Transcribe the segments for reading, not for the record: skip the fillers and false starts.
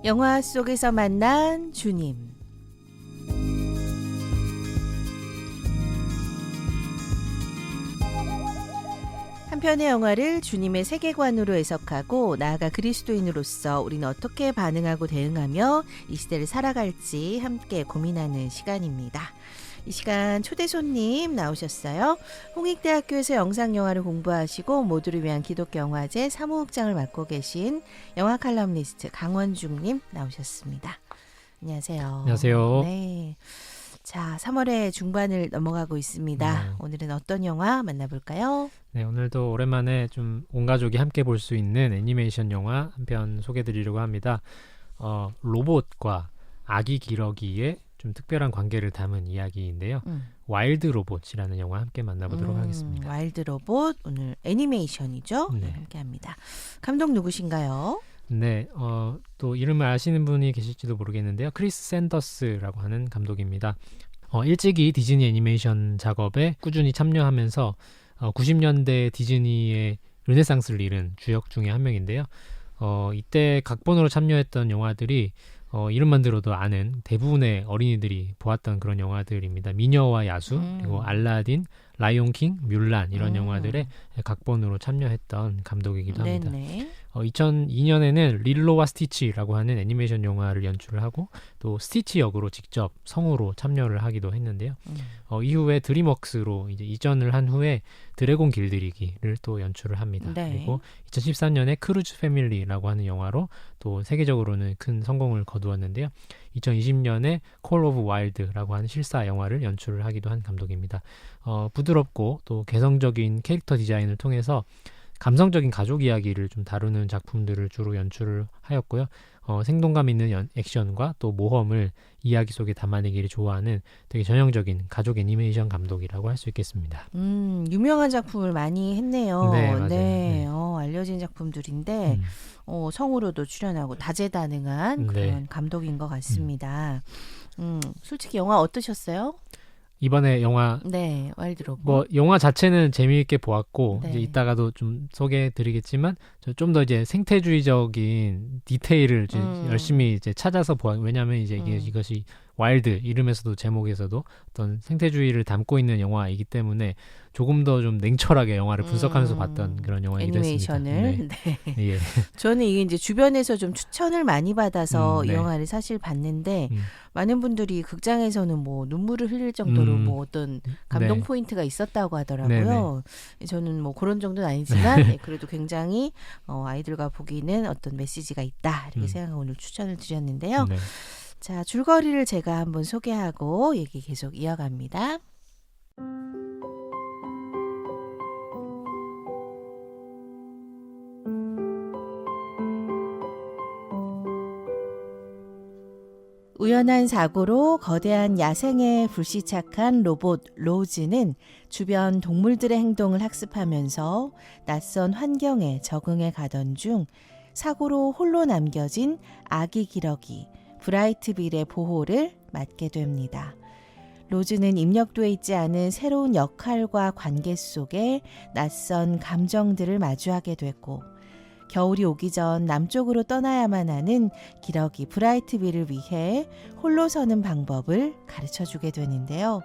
영화 속에서 만난 주님. 한 편의 영화를 주님의 세계관으로 해석하고 나아가 그리스도인으로서 우리는 어떻게 반응하고 대응하며 이 시대를 살아갈지 함께 고민하는 시간입니다. 이 시간 초대 손님 나오셨어요. 홍익대학교에서 영상영화를 공부하시고 모두를 위한 기독영화제 사무국장을 맡고 계신 영화 칼럼니스트 강원중님 나오셨습니다. 안녕하세요. 안녕하세요. 네. 자, 3월의 중반을 넘어가고 있습니다. 네. 오늘은 어떤 영화 만나볼까요? 네, 오늘도 오랜만에 좀 온 가족이 함께 볼 수 있는 애니메이션 영화 한 편 소개해드리려고 합니다. 로봇과 아기 기러기의 좀 특별한 관계를 담은 이야기인데요. 와일드 로봇이라는 영화 함께 만나보도록 하겠습니다. 와일드 로봇, 오늘 애니메이션이죠? 네. 함께합니다. 감독 누구신가요? 네, 또 이름을 아시는 분이 계실지도 모르겠는데요. 크리스 샌더스라고 하는 감독입니다. 일찍이 디즈니 애니메이션 작업에 꾸준히 참여하면서 90년대 디즈니의 르네상스를 이룬 주역 중에 한 명인데요. 이때 각본으로 참여했던 영화들이 이름만 들어도 아는 대부분의 어린이들이 보았던 그런 영화들입니다. 미녀와 야수, 그리고 알라딘, 라이온킹, 뮬란 이런 영화들의 각본으로 참여했던 감독이기도 합니다. 2002년에는 릴로와 스티치라고 하는 애니메이션 영화를 연출을 하고 또 스티치 역으로 직접 성우로 참여를 하기도 했는데요. 이후에 드림웍스로 이제 이전을 한 후에 드래곤 길들이기를 또 연출을 합니다. 네. 그리고 2013년에 크루즈 패밀리라고 하는 영화로 또 세계적으로는 큰 성공을 거두었는데요. 2020년에 콜 오브 와일드라고 하는 실사 영화를 연출을 하기도 한 감독입니다. 부드럽고 또 개성적인 캐릭터 디자인을 통해서 감성적인 가족 이야기를 좀 다루는 작품들을 주로 연출을 하였고요. 생동감 있는 액션과 또 모험을 이야기 속에 담아내기를 좋아하는 되게 전형적인 가족 애니메이션 감독이라고 할 수 있겠습니다. 유명한 작품을 많이 했네요. 네, 맞아요. 네. 알려진 작품들인데 성우로도 출연하고 다재다능한 그런 감독인 것 같습니다. 솔직히 영화 어떠셨어요? 이번에 영화 네, 와일드 로봇. 영화 자체는 재미있게 보았고 네. 이제 이따가도 좀 소개해드리겠지만 좀 더 이제 생태주의적인 디테일을 이제 열심히 이제 찾아서 왜냐하면 이제 이것이 와일드 이름에서도 제목에서도 어떤 생태주의를 담고 있는 영화이기 때문에 조금 더 좀 냉철하게 영화를 분석하면서 봤던 그런 영화이기도 했습니다. 애니메이션을. 네. 예. 저는 이게 이제 주변에서 좀 추천을 많이 받아서 이 네. 영화를 사실 봤는데 많은 분들이 극장에서는 뭐 눈물을 흘릴 정도로 뭐 어떤 감동 네. 포인트가 있었다고 하더라고요. 저는 뭐 그런 정도는 아니지만 네, 그래도 굉장히 아이들과 보기는 어떤 메시지가 있다 이렇게 생각하고 오늘 추천을 드렸는데요. 네. 자, 줄거리를 제가 한번 소개하고 얘기 계속 이어갑니다. 우연한 사고로 거대한 야생에 불시착한 로봇 로즈는 주변 동물들의 행동을 학습하면서 낯선 환경에 적응해 가던 중 사고로 홀로 남겨진 아기 기러기 브라이트빌의 보호를 맡게 됩니다. 로즈는 입력돼 있지 않은 새로운 역할과 관계 속에 낯선 감정들을 마주하게 되고 겨울이 오기 전 남쪽으로 떠나야만 하는 기러기 브라이트빌을 위해 홀로 서는 방법을 가르쳐주게 되는데요.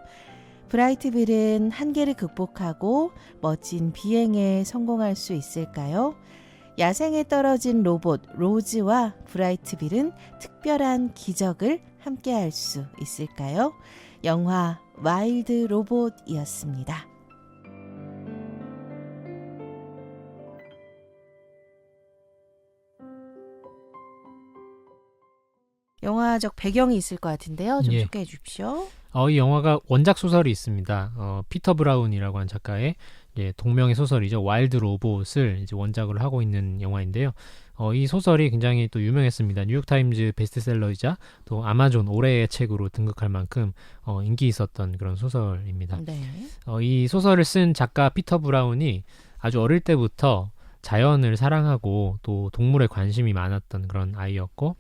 브라이트빌은 한계를 극복하고 멋진 비행에 성공할 수 있을까요? 야생에 떨어진 로봇 로즈와 브라이트빌은 특별한 기적을 함께할 수 있을까요? 영화 와일드 로봇이었습니다. 영화적 배경이 있을 것 같은데요. 좀 소개해 주십시오. 이 영화가 원작 소설이 있습니다. 피터 브라운이라고 하는 작가의 동명의 소설이죠. 와일드 로봇을 이제 원작으로 하고 있는 영화인데요. 이 소설이 굉장히 또 유명했습니다. 뉴욕타임즈 베스트셀러이자 또 아마존 올해의 책으로 등극할 만큼 인기 있었던 그런 소설입니다. 네. 이 소설을 쓴 작가 피터 브라운이 아주 어릴 때부터 자연을 사랑하고 또 동물에 관심이 많았던 그런 아이였고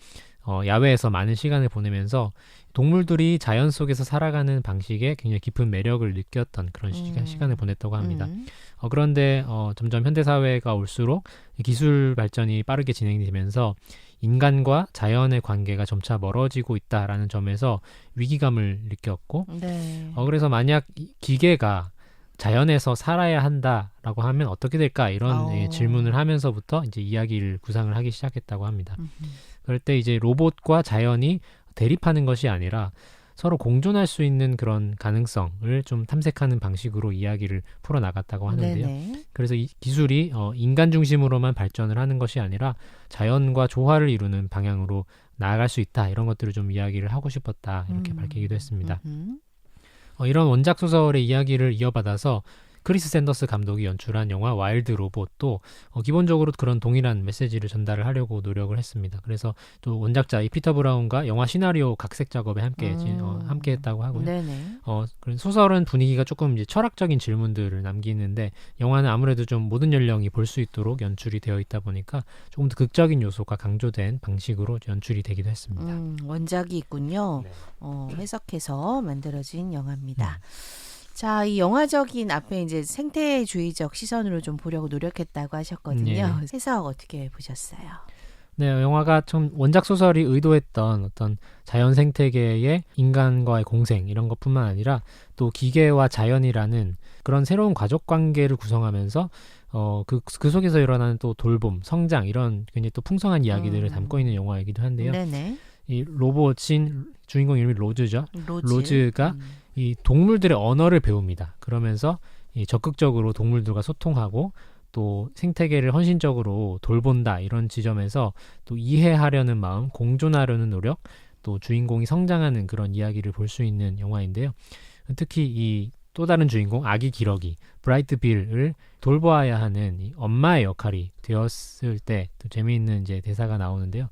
야외에서 많은 시간을 보내면서 동물들이 자연 속에서 살아가는 방식에 굉장히 깊은 매력을 느꼈던 그런 시간을 보냈다고 합니다. 그런데 점점 현대사회가 올수록 기술 발전이 빠르게 진행되면서 인간과 자연의 관계가 점차 멀어지고 있다라는 점에서 위기감을 느꼈고 네. 그래서 만약 기계가 자연에서 살아야 한다라고 하면 어떻게 될까 이런 질문을 하면서부터 이제 이야기를 구상을 하기 시작했다고 합니다. 그럴 때 이제 로봇과 자연이 대립하는 것이 아니라 서로 공존할 수 있는 그런 가능성을 좀 탐색하는 방식으로 이야기를 풀어나갔다고 하는데요. 네네. 그래서 이 기술이 인간 중심으로만 발전을 하는 것이 아니라 자연과 조화를 이루는 방향으로 나아갈 수 있다. 이런 것들을 좀 이야기를 하고 싶었다. 이렇게 밝히기도 했습니다. 이런 원작 소설의 이야기를 이어받아서 크리스 샌더스 감독이 연출한 영화 와일드 로봇도 기본적으로 그런 동일한 메시지를 전달을 하려고 노력을 했습니다. 그래서 또 원작자 이 피터 브라운과 영화 시나리오 각색 작업에 함께 했다고 하고요. 네네. 그런 소설은 분위기가 조금 이제 철학적인 질문들을 남기는데 영화는 아무래도 좀 모든 연령이 볼 수 있도록 연출이 되어 있다 보니까 조금 더 극적인 요소가 강조된 방식으로 연출이 되기도 했습니다. 원작이 있군요. 네. 해석해서 만들어진 영화입니다. 자, 이 영화적인 앞에 이제 생태주의적 시선으로 좀 보려고 노력했다고 하셨거든요. 해석 어떻게 보셨어요? 네, 영화가 좀 원작 소설이 의도했던 어떤 자연 생태계의 인간과의 공생 이런 것뿐만 아니라 또 기계와 자연이라는 그런 새로운 가족 관계를 구성하면서 그 속에서 일어나는 또 돌봄, 성장 이런 굉장히 또 풍성한 이야기들을 담고 있는 영화이기도 한데요. 네네. 이 로봇인 주인공 이름이 로즈죠. 로즈가 이 동물들의 언어를 배웁니다. 그러면서 이 적극적으로 동물들과 소통하고 또 생태계를 헌신적으로 돌본다 이런 지점에서 또 이해하려는 마음, 공존하려는 노력, 또 주인공이 성장하는 그런 이야기를 볼 수 있는 영화인데요. 특히 이 또 다른 주인공 아기 기러기 브라이트 빌을 돌보아야 하는 이 엄마의 역할이 되었을 때 또 재미있는 이제 대사가 나오는데요.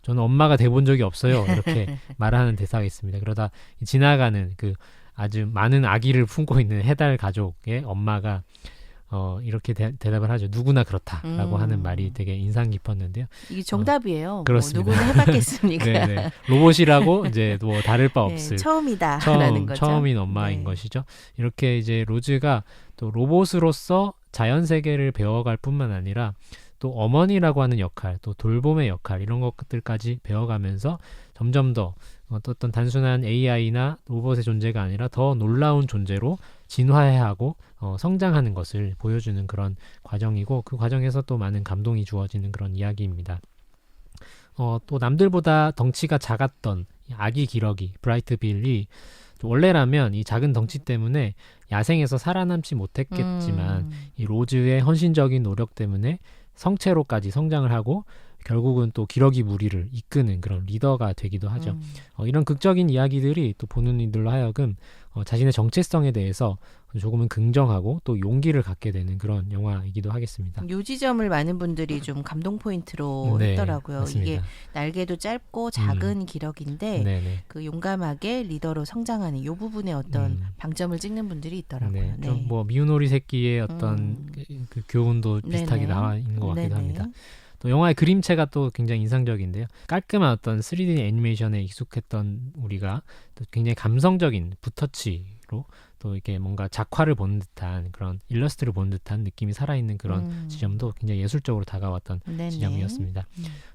저는 엄마가 돼본 적이 없어요. 이렇게 말하는 대사가 있습니다. 그러다 지나가는 그 아주 많은 아기를 품고 있는 해달 가족의 엄마가 이렇게 대답을 하죠. 누구나 그렇다라고 하는 말이 되게 인상 깊었는데요. 이게 정답이에요. 그렇습니다. 누구나 해봤겠습니까? 네네. 로봇이라고 이제 뭐 다를 바 없을 처음이다라는 거죠. 처음인 엄마인 것이죠. 이렇게 이제 로즈가 또 로봇으로서 자연 세계를 배워갈 뿐만 아니라 또 어머니라고 하는 역할, 또 돌봄의 역할 이런 것들까지 배워가면서 점점 더 어떤 단순한 AI나 로봇의 존재가 아니라 더 놀라운 존재로 진화해하고 성장하는 것을 보여주는 그런 과정이고 그 과정에서 또 많은 감동이 주어지는 그런 이야기입니다. 또 남들보다 덩치가 작았던 아기 기러기 브라이트 빌이 원래라면 이 작은 덩치 때문에 야생에서 살아남지 못했겠지만 이 로즈의 헌신적인 노력 때문에 성체로까지 성장을 하고 결국은 또 기러기 무리를 이끄는 그런 리더가 되기도 하죠. 이런 극적인 이야기들이 또 보는 이들로 하여금 자신의 정체성에 대해서 조금은 긍정하고 또 용기를 갖게 되는 그런 영화이기도 하겠습니다. 요 지점을 많은 분들이 좀 감동 포인트로 했더라고요. 맞습니다. 이게 날개도 짧고 작은 기러기인데 그 용감하게 리더로 성장하는 이 부분에 어떤 방점을 찍는 분들이 있더라고요. 네. 좀 뭐 미운 오리 새끼의 어떤 그 교훈도 비슷하게 나와 있는 것 같기도 합니다. 또 영화의 그림체가 또 굉장히 인상적인데요. 깔끔한 어떤 3D 애니메이션에 익숙했던 우리가 또 굉장히 감성적인 붓터치로 또 이렇게 뭔가 작화를 보는 듯한 그런 일러스트를 보는 듯한 느낌이 살아있는 그런 지점도 굉장히 예술적으로 다가왔던 지점이었습니다.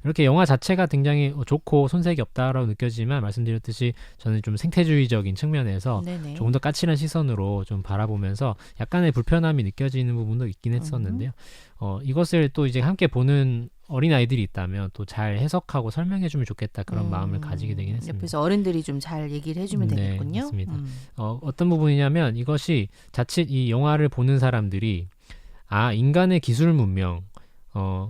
이렇게 영화 자체가 굉장히 좋고 손색이 없다라고 느껴지지만 말씀드렸듯이 저는 좀 생태주의적인 측면에서 조금 더 까칠한 시선으로 좀 바라보면서 약간의 불편함이 느껴지는 부분도 있긴 했었는데요. 이것을 또 이제 함께 보는 어린아이들이 있다면 또 잘 해석하고 설명해주면 좋겠다 그런 마음을 가지게 되긴 했습니다. 옆에서 어른들이 좀 잘 얘기를 해주면 되겠군요. 맞습니다. 어떤 부분이냐면 이것이 자칫 이 영화를 보는 사람들이 인간의 기술 문명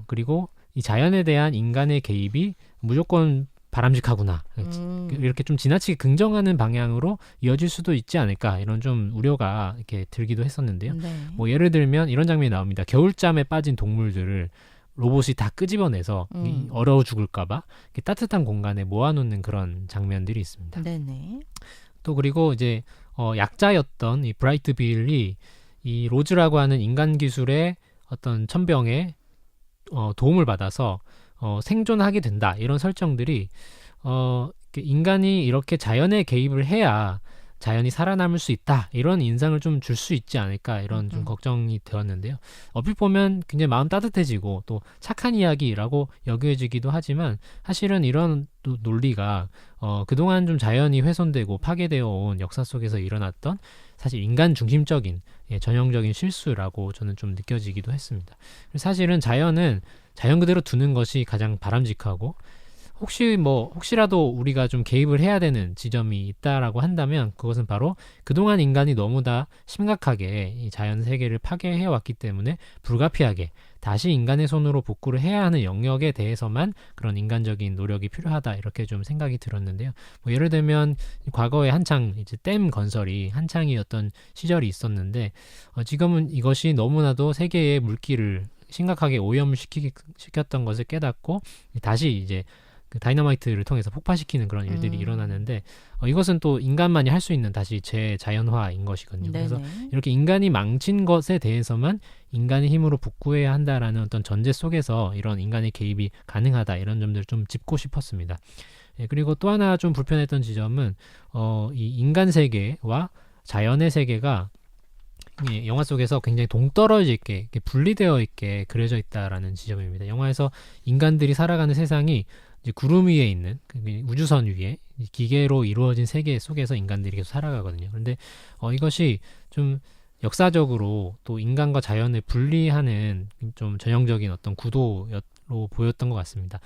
그리고 이 자연에 대한 인간의 개입이 무조건 바람직하구나. 이렇게 좀 지나치게 긍정하는 방향으로 이어질 수도 있지 않을까 이런 좀 우려가 이렇게 들기도 했었는데요. 뭐 예를 들면 이런 장면이 나옵니다. 겨울잠에 빠진 동물들을 로봇이 다 끄집어내서 얼어 죽을까봐 따뜻한 공간에 모아놓는 그런 장면들이 있습니다. 또 그리고 이제 약자였던 이 브라이트 빌이 이 로즈라고 하는 인간 기술의 어떤 천병에 도움을 받아서 생존하게 된다 이런 설정들이 인간이 이렇게 자연에 개입을 해야 자연이 살아남을 수 있다 이런 인상을 좀 줄 수 있지 않을까 이런 좀 음. 걱정이 되었는데요. 얼핏 보면 굉장히 마음 따뜻해지고 또 착한 이야기라고 여겨지기도 하지만 사실은 이런 또 논리가 그동안 좀 자연이 훼손되고 파괴되어 온 역사 속에서 일어났던 사실 인간 중심적인 전형적인 실수라고 저는 좀 느껴지기도 했습니다. 사실은 자연은 자연 그대로 두는 것이 가장 바람직하고 혹시라도 우리가 좀 개입을 해야 되는 지점이 있다라고 한다면 그것은 바로 그동안 인간이 너무나 심각하게 이 자연 세계를 파괴해 왔기 때문에 불가피하게 다시 인간의 손으로 복구를 해야 하는 영역에 대해서만 그런 인간적인 노력이 필요하다 이렇게 좀 생각이 들었는데요. 뭐 예를 들면 과거에 한창 이제 댐 건설이 한창이었던 시절이 있었는데 지금은 이것이 너무나도 세계의 물길을 심각하게 오염을 시켰던 것을 깨닫고 다시 이제 그 다이너마이트를 통해서 폭파시키는 그런 일들이 일어나는데 이것은 또 인간만이 할 수 있는 다시 재자연화인 것이거든요. 네네. 그래서 이렇게 인간이 망친 것에 대해서만 인간의 힘으로 복구해야 한다라는 어떤 전제 속에서 이런 인간의 개입이 가능하다 이런 점들을 좀 짚고 싶었습니다. 그리고 또 하나 좀 불편했던 지점은 이 인간 세계와 자연의 세계가 영화 속에서 굉장히 동떨어져 있게 이렇게 분리되어 있게 그려져 있다라는 지점입니다. 영화에서 인간들이 살아가는 세상이 이제 구름 위에 있는 우주선 위에 기계로 이루어진 세계 속에서 인간들이 계속 살아가거든요. 그런데 이것이 좀 역사적으로 또 인간과 자연을 분리하는 좀 전형적인 어떤 구도로 보였던 것 같습니다.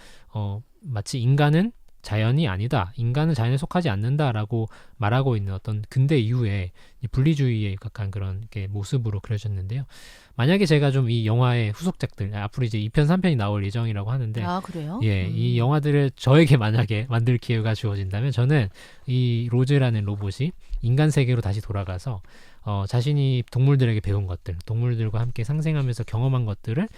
마치 인간은 자연이 아니다. 인간은 자연에 속하지 않는다라고 말하고 있는 어떤 근대 이후에 분리주의에 가까운 그런 이렇게 모습으로 그려졌는데요. 만약에 제가 좀 이 영화의 후속작들 앞으로 이제 2편, 3편이 나올 예정이라고 하는데 아, 그래요? 이 영화들을 저에게 만약에 만들 기회가 주어진다면 저는 이 로즈라는 로봇이 인간 세계로 다시 돌아가서 자신이 동물들에게 배운 것들, 동물들과 함께 상생하면서 경험한 것들을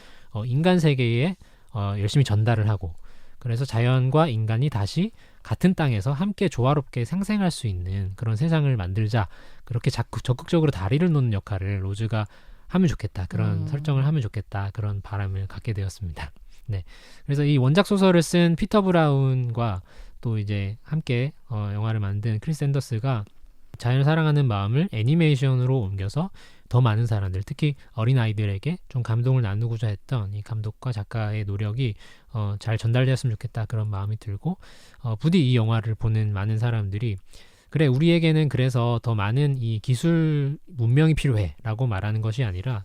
인간 세계에 열심히 전달을 하고 그래서 자연과 인간이 다시 같은 땅에서 함께 조화롭게 상생할 수 있는 그런 세상을 만들자. 그렇게 적극적으로 다리를 놓는 역할을 로즈가 하면 좋겠다. 그런 설정을 하면 좋겠다. 그런 바람을 갖게 되었습니다. 네. 그래서 이 원작 소설을 쓴 피터 브라운과 또 이제 함께 영화를 만든 크리스 앤더스가 자연을 사랑하는 마음을 애니메이션으로 옮겨서 더 많은 사람들, 특히 어린아이들에게 좀 감동을 나누고자 했던 이 감독과 작가의 노력이 잘 전달되었으면 좋겠다 그런 마음이 들고 부디 이 영화를 보는 많은 사람들이 그래 우리에게는 그래서 더 많은 이 기술 문명이 필요해 라고 말하는 것이 아니라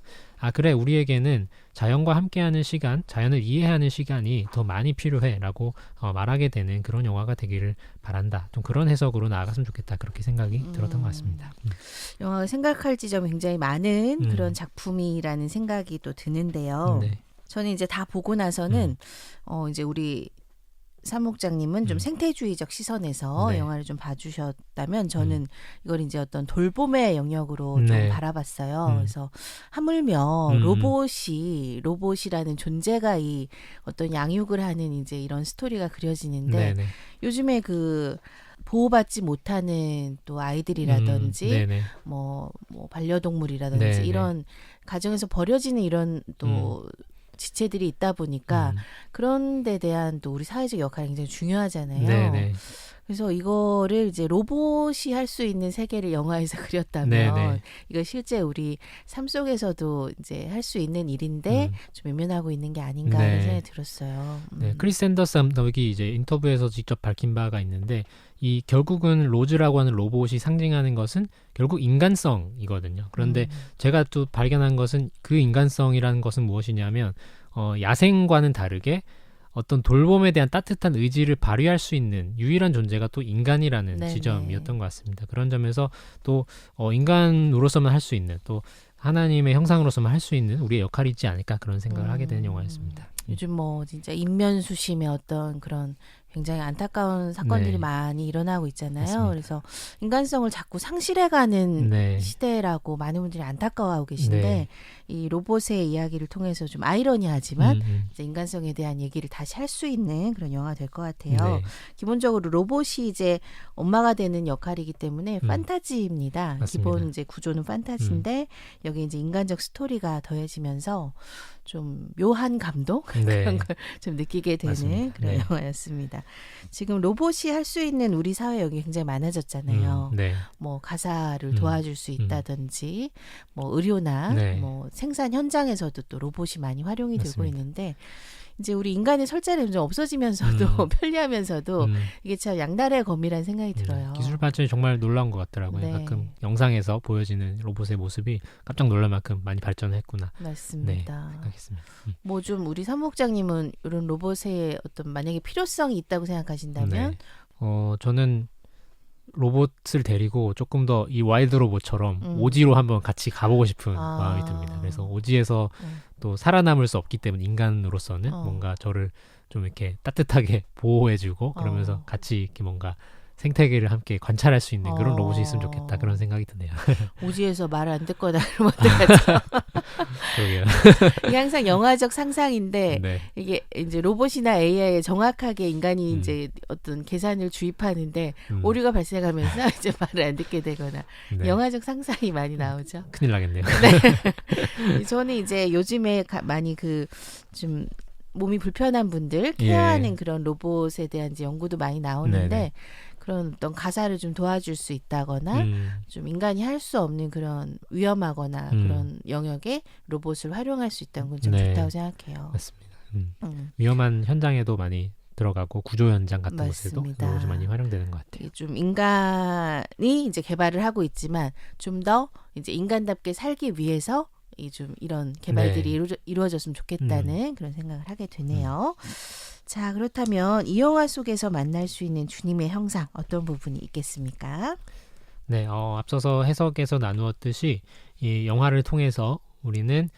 그래 우리에게는 자연과 함께하는 시간, 자연을 이해하는 시간이 더 많이 필요해 라고 말하게 되는 그런 영화가 되기를 바란다. 좀 그런 해석으로 나아갔으면 좋겠다. 그렇게 생각이 들었던 것 같습니다. 영화가 생각할 지점이 굉장히 많은 그런 작품이라는 생각이 또 드는데요. 네. 저는 이제 다 보고 나서는 이제 우리 사목장님은 좀 생태주의적 시선에서 네. 영화를 좀 봐주셨다면 저는 이걸 이제 어떤 돌봄의 영역으로 네. 좀 바라봤어요. 그래서 하물며 로봇이라는 존재가 이 어떤 양육을 하는 이제 이런 스토리가 그려지는데 네네. 요즘에 그 보호받지 못하는 또 아이들이라든지 네네. 뭐 반려동물이라든지 네네. 이런 가정에서 버려지는 이런 또 지체들이 있다 보니까 그런 데 대한 또 우리 사회적 역할이 굉장히 중요하잖아요. 네네. 그래서 이거를 이제 로봇이 할 수 있는 세계를 영화에서 그렸다면 네네. 이거 실제 우리 삶 속에서도 이제 할 수 있는 일인데 좀 외면하고 있는 게 아닌가 하는 네. 생각이 들었어요. 네, 크리스 앤더스 감독이 이제 인터뷰에서 직접 밝힌 바가 있는데 이 결국은 로즈라고 하는 로봇이 상징하는 것은 결국 인간성이거든요. 그런데 제가 또 발견한 것은 그 인간성이라는 것은 무엇이냐면 야생과는 다르게 어떤 돌봄에 대한 따뜻한 의지를 발휘할 수 있는 유일한 존재가 또 인간이라는 네네. 지점이었던 것 같습니다. 그런 점에서 또 인간으로서만 할 수 있는 또 하나님의 형상으로서만 할 수 있는 우리의 역할이 있지 않을까 그런 생각을 하게 되는 영화였습니다. 요즘 뭐 진짜 인면수심의 어떤 그런 굉장히 안타까운 사건들이 네. 많이 일어나고 있잖아요. 맞습니다. 그래서 인간성을 자꾸 상실해가는 네. 시대라고 많은 분들이 안타까워하고 계신데 네. 이 로봇의 이야기를 통해서 좀 아이러니하지만 이제 인간성에 대한 얘기를 다시 할 수 있는 그런 영화가 될 것 같아요. 네. 기본적으로 로봇이 이제 엄마가 되는 역할이기 때문에 판타지입니다. 맞습니다. 기본 이제 구조는 판타지인데 여기 이제 인간적 스토리가 더해지면서 좀 묘한 감동 네. 그런 걸 좀 느끼게 되는 맞습니다. 그런 네. 영화였습니다. 맞습니다. 지금 로봇이 할 수 있는 우리 사회 여기 굉장히 많아졌잖아요. 네. 뭐 가사를 도와줄 수 있다든지 뭐 의료나 네. 뭐 생산 현장에서도 또 로봇이 많이 활용이 되고 맞습니다. 있는데 이제 우리 인간의 설자는 좀 없어지면서도 편리하면서도 이게 참 양날의 검이라는 생각이 들어요. 기술 발전이 정말 놀라운 것 같더라고요. 네. 가끔 영상에서 보여지는 로봇의 모습이 깜짝 놀랄 만큼 많이 발전했구나. 맞습니다. 네, 생각했습니다. 뭐 좀 우리 사무국장님은 이런 로봇의 어떤 만약에 필요성이 있다고 생각하신다면 저는 로봇을 데리고 조금 더 이 와일드 로봇처럼 오지로 한번 같이 가보고 싶은 마음이 듭니다. 그래서 오지에서 또 살아남을 수 없기 때문에 인간으로서는 뭔가 저를 좀 이렇게 따뜻하게 보호해주고 그러면서 같이 이렇게 뭔가 생태계를 함께 관찰할 수 있는 그런 로봇이 있으면 좋겠다 그런 생각이 드네요. 오지에서 말 안 듣거나 이러면 어떡하죠? 그러게요. 이게 항상 영화적 상상인데 네. 이게 이제 로봇이나 AI에 정확하게 인간이 이제 어떤 계산을 주입하는데 오류가 발생하면서 이제 말을 안 듣게 되거나 네. 영화적 상상이 많이 나오죠. 큰일 나겠네요. 네. 저는 이제 요즘에 많이 좀 몸이 불편한 분들 케어하는 그런 로봇에 대한 이제 연구도 많이 나오는데 네네. 그런 어떤 가사를 좀 도와줄 수 있다거나 좀 인간이 할 수 없는 그런 위험하거나 그런 영역에 로봇을 활용할 수 있다는 건 좀 네. 좋다고 생각해요. 맞습니다. 위험한 현장에도 많이 들어가고 구조 현장 같은 곳에도 맞습니다. 로봇이 많이 활용되는 것 같아요. 좀 인간이 이제 개발을 하고 있지만 좀 더 이제 인간답게 살기 위해서 좀 이런 개발들이 이루어졌으면 좋겠다는 그런 생각을 하게 되네요. 자, 그렇다면 이 영화 속에서 만날 수 있는 주님의 형상 어떤 부분이 있겠습니까? 네, 앞서서 해석에서 나누었듯이 이 영화를 통해서 우리는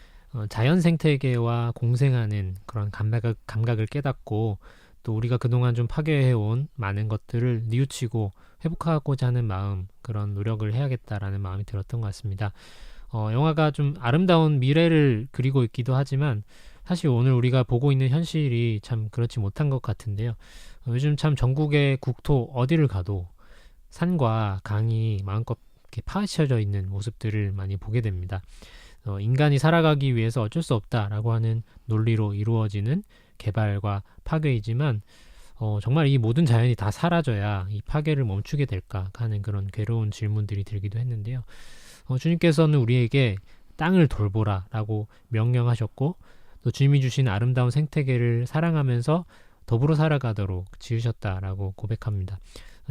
자연 생태계와 공생하는 그런 감각을 깨닫고 또 우리가 그동안 좀 파괴해온 많은 것들을 뉘우치고 회복하고자 하는 마음, 그런 노력을 해야겠다라는 마음이 들었던 것 같습니다. 영화가 좀 아름다운 미래를 그리고 있기도 하지만 사실 오늘 우리가 보고 있는 현실이 참 그렇지 못한 것 같은데요. 요즘 참 전국의 국토 어디를 가도 산과 강이 마음껏 이렇게 파헤쳐져 있는 모습들을 많이 보게 됩니다. 인간이 살아가기 위해서 어쩔 수 없다라고 하는 논리로 이루어지는 개발과 파괴이지만 정말 이 모든 자연이 다 사라져야 이 파괴를 멈추게 될까 하는 그런 괴로운 질문들이 들기도 했는데요. 주님께서는 우리에게 땅을 돌보라라고 명령하셨고 또 주님이 주신 아름다운 생태계를 사랑하면서 더불어 살아가도록 지으셨다라고 고백합니다.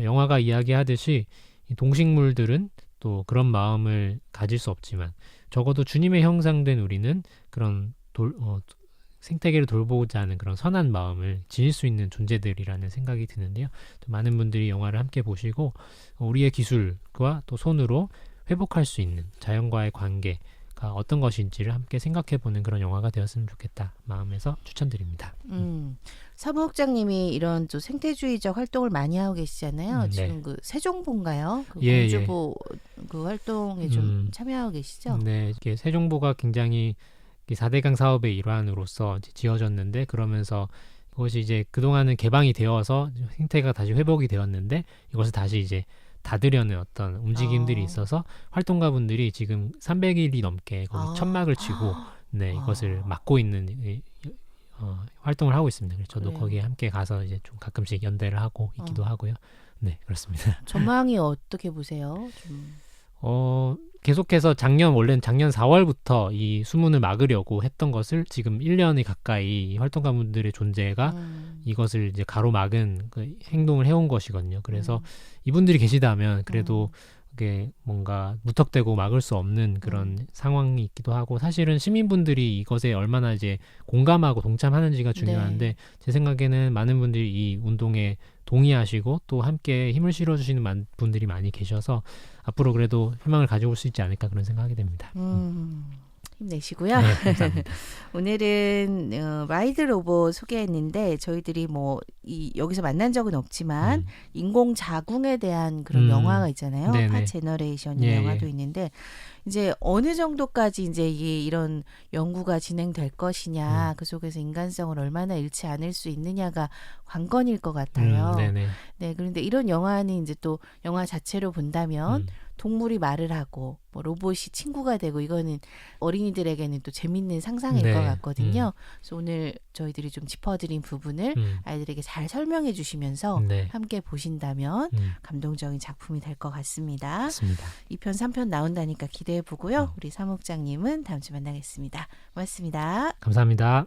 영화가 이야기하듯이 이 동식물들은 또 그런 마음을 가질 수 없지만 적어도 주님의 형상된 우리는 그런 생태계를 돌보고자 하는 그런 선한 마음을 지닐 수 있는 존재들이라는 생각이 드는데요. 또 많은 분들이 영화를 함께 보시고 우리의 기술과 또 손으로 회복할 수 있는 자연과의 관계가 어떤 것인지를 함께 생각해보는 그런 영화가 되었으면 좋겠다 마음에서 추천드립니다. 사무국장님이 이런 또 생태주의적 활동을 많이 하고 계시잖아요. 지금 그 세종보인가요? 그 공주보 그 활동에 좀 참여하고 계시죠? 네, 이게 세종보가 굉장히 4대강 사업의 일환으로서 이제 지어졌는데 그러면서 이것이 이제 그동안은 개방이 되어서 생태가 다시 회복이 되었는데 이것을 다시 이제 닫으려는 어떤 움직임들이 있어서 활동가분들이 지금 300일이 넘게 거기 천막을 치고 이것을 막고 있는 활동을 하고 있습니다. 그래서 저도 거기에 함께 가서 이제 좀 가끔씩 연대를 하고 있기도 하고요. 네, 그렇습니다. 전망이 어떻게 보세요? 계속해서 원래는 작년 4월부터 이 수문을 막으려고 했던 것을 지금 1년이 가까이 활동가분들의 존재가 이것을 이제 가로막은 그 행동을 해온 것이거든요. 그래서 이분들이 계시다면 그래도 그게 뭔가 무턱대고 막을 수 없는 그런 상황이 있기도 하고 사실은 시민분들이 이것에 얼마나 이제 공감하고 동참하는지가 중요한데 제 생각에는 많은 분들이 이 운동에 동의하시고 또 함께 힘을 실어주시는 분들이 많이 계셔서 앞으로 그래도 희망을 가져올 수 있지 않을까 그런 생각이 됩니다. 힘내시고요. 네, 감사합니다. 오늘은 와일드 로봇 소개했는데 저희들이 여기서 만난 적은 없지만 인공 자궁에 대한 그런 영화가 있잖아요. 파 제너레이션이라는 영화도 있는데 이제 어느 정도까지 이제 이런 연구가 진행될 것이냐, 그 속에서 인간성을 얼마나 잃지 않을 수 있느냐가 관건일 것 같아요. 네, 그런데 이런 영화는 이제 또 영화 자체로 본다면 동물이 말을 하고 뭐 로봇이 친구가 되고 이거는 어린이들에게는 또 재밌는 상상일 네. 것 같거든요. 그래서 오늘 저희들이 좀 짚어드린 부분을 아이들에게 잘 설명해 주시면서 네. 함께 보신다면 감동적인 작품이 될 것 같습니다. 맞습니다. 2편, 3편 나온다니까 기대해 보고요. 우리 사목장님은 다음 주에 만나겠습니다. 고맙습니다. 감사합니다.